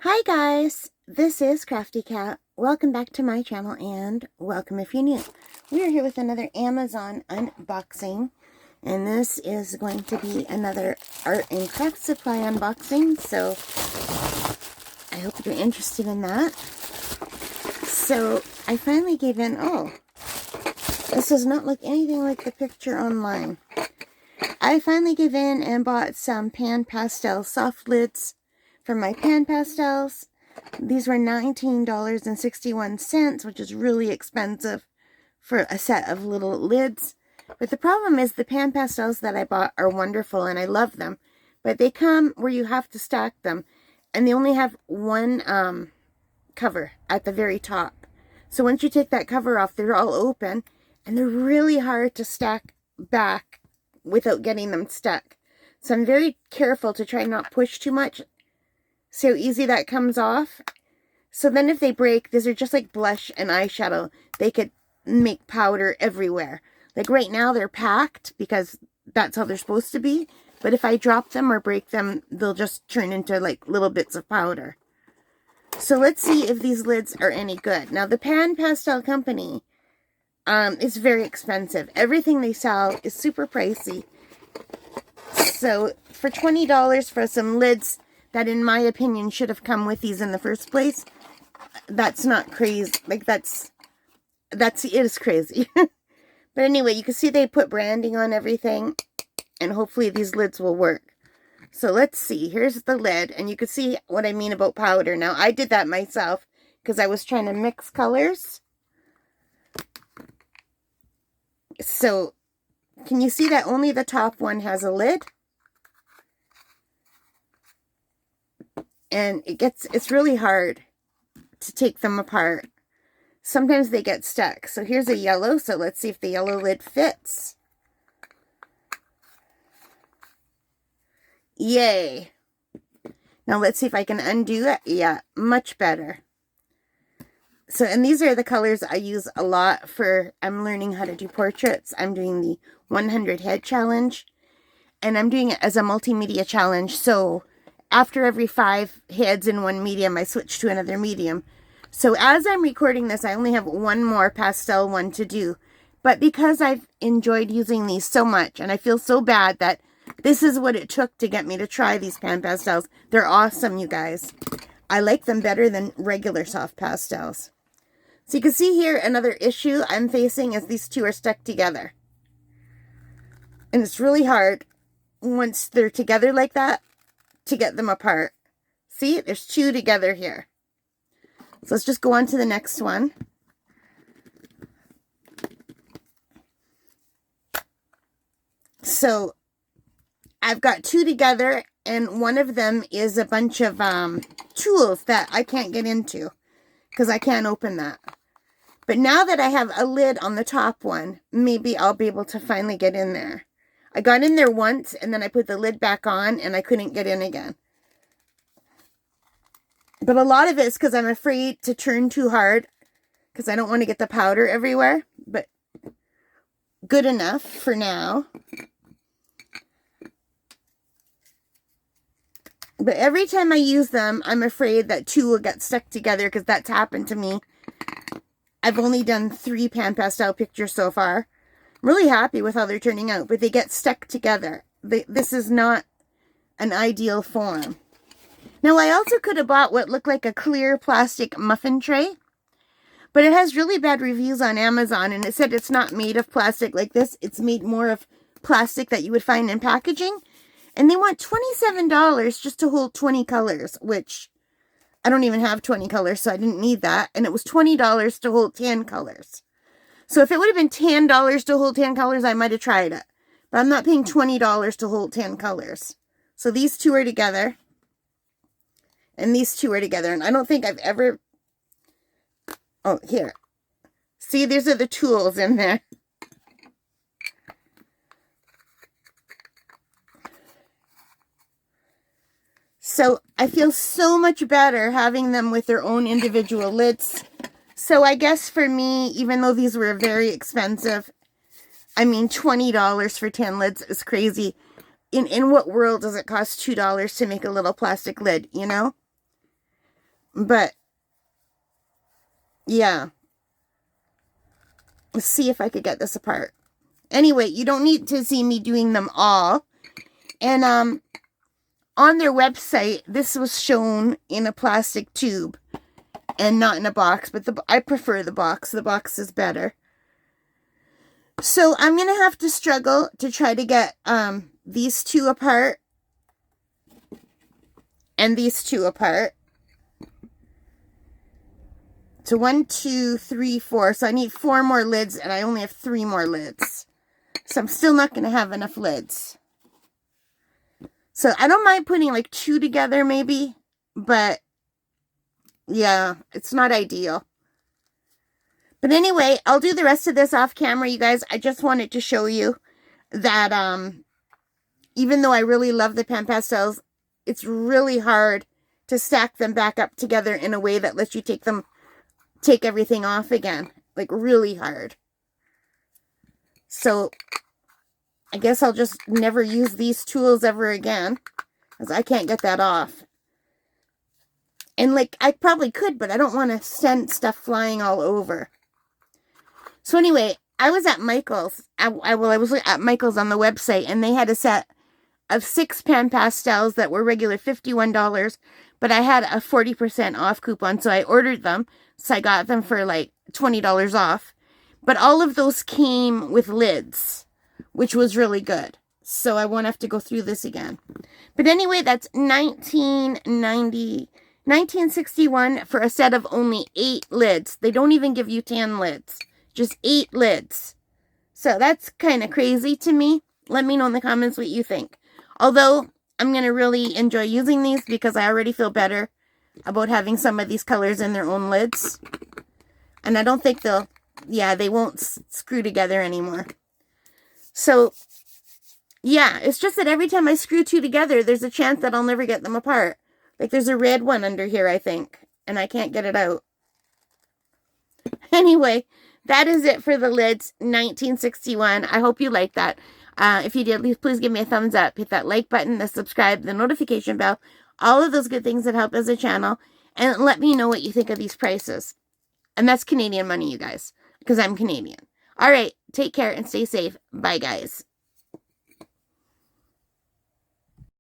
Hi guys, this is Crafty Cat. Welcome back to my channel and welcome if you're new. We are here with another Amazon unboxing, and this is going to be another art and craft supply unboxing, so I hope you're interested in that. So I finally gave in. Oh, this does not look anything like the picture online. I finally gave in and bought some Pan Pastels soft lids for my Pan Pastels. These were $19.61, which is really expensive for a set of little lids. But the problem is the Pan Pastels that I bought are wonderful and I love them. But they come where you have to stack them. And they only have one cover at the very top. So once you take that cover off, they're all open. And they're really hard to stack back without getting them stuck. So I'm very careful to try not push too much. See how easy that comes off? So then if they break, these are just like blush and eyeshadow. They could make powder everywhere. Like right now they're packed because that's how they're supposed to be. But if I drop them or break them, they'll just turn into like little bits of powder. So let's see if these lids are any good. Now the Pan Pastel company is very expensive. Everything they sell is super pricey. So for $20 for some lids that in my opinion should have come with these in the first place, that's not crazy. Like it is crazy. But anyway, you can see they put branding on everything, and hopefully these lids will work. So let's see. Here's the lid, and you can see what I mean about powder. Now I did that myself because I was trying to mix colors. So can you see that only the top one has a lid? And it's really hard to take them apart. Sometimes they get stuck. So here's a yellow. So let's see if the yellow lid fits. Yay. Now let's see if I can undo it. Yeah, much better. So, and these are the colors I use a lot I'm learning how to do portraits. I'm doing the 100 head challenge. And I'm doing it as a multimedia challenge. So after every 5 heads in one medium, I switch to another medium. So as I'm recording this, I only have one more pastel one to do. But because I've enjoyed using these so much, and I feel so bad that this is what it took to get me to try these Pan Pastels. They're awesome, you guys. I like them better than regular soft pastels. So you can see here another issue I'm facing is these two are stuck together. And it's really hard once they're together like that to get them apart. See, there's 2 together here. So let's just go on to the next one. So I've got 2 together, and one of them is a bunch of tools that I can't get into because I can't open that. But now that I have a lid on the top one, maybe I'll be able to finally get in there. I got in there once, and then I put the lid back on, and I couldn't get in again. But a lot of it is because I'm afraid to turn too hard, because I don't want to get the powder everywhere. But good enough for now. But every time I use them, I'm afraid that 2 will get stuck together, because that's happened to me. I've only done 3 Pan Pastel pictures so far. I'm really happy with how they're turning out, but they get stuck together. This is not an ideal form. Now, I also could have bought what looked like a clear plastic muffin tray, but it has really bad reviews on Amazon, and it said it's not made of plastic like this. It's made more of plastic that you would find in packaging, and they want $27 just to hold 20 colors, which I don't even have 20 colors, so I didn't need that. And it was $20 to hold 10 colors. So if it would have been $10 to hold 10 colors, I might have tried it. But I'm not paying $20 to hold 10 colors. So these 2 are together. And these 2 are together. And I don't think I've ever... Oh, here. See, these are the tools in there. So I feel so much better having them with their own individual lids. So I guess for me, even though these were very expensive, I mean, $20 for 10 lids is crazy. In what world does it cost $2 to make a little plastic lid, you know? But, yeah. Let's see if I could get this apart. Anyway, you don't need to see me doing them all. And, on their website, this was shown in a plastic tube and not in a box, but I prefer the box. The box is better. So I'm going to have to struggle to try to get these two apart and these two apart. So 1, 2, 3, 4. So I need 4 more lids and I only have 3 more lids. So I'm still not going to have enough lids. So I don't mind putting like 2 together maybe, but yeah, it's not ideal. But anyway, I'll do the rest of this off camera, you guys. I just wanted to show you that even though I really love the Pan Pastels, it's really hard to stack them back up together in a way that lets you take everything off again. Like really hard. So I guess I'll just never use these tools ever again, because I can't get that off. And like, I probably could, but I don't want to send stuff flying all over. So anyway, I was at Michael's. I was at Michael's on the website, and they had a set of 6 Pan Pastels that were regular $51, but I had a 40% off coupon, so I ordered them. So I got them for like $20 off. But all of those came with lids, which was really good. So I won't have to go through this again. But anyway, that's $19.61 for a set of only 8 lids. They don't even give you 10 lids. Just 8 lids. So that's kind of crazy to me. Let me know in the comments what you think. Although, I'm going to really enjoy using these because I already feel better about having some of these colors in their own lids. And I don't think they won't screw together anymore. So, yeah, it's just that every time I screw 2 together, there's a chance that I'll never get them apart. Like, there's a red one under here, I think. And I can't get it out. Anyway, that is it for the lids, 1961. I hope you liked that. If you did, please give me a thumbs up. Hit that like button, the subscribe, the notification bell. All of those good things that help as a channel. And let me know what you think of these prices. And that's Canadian money, you guys. Because I'm Canadian. All right, take care and stay safe. Bye, guys.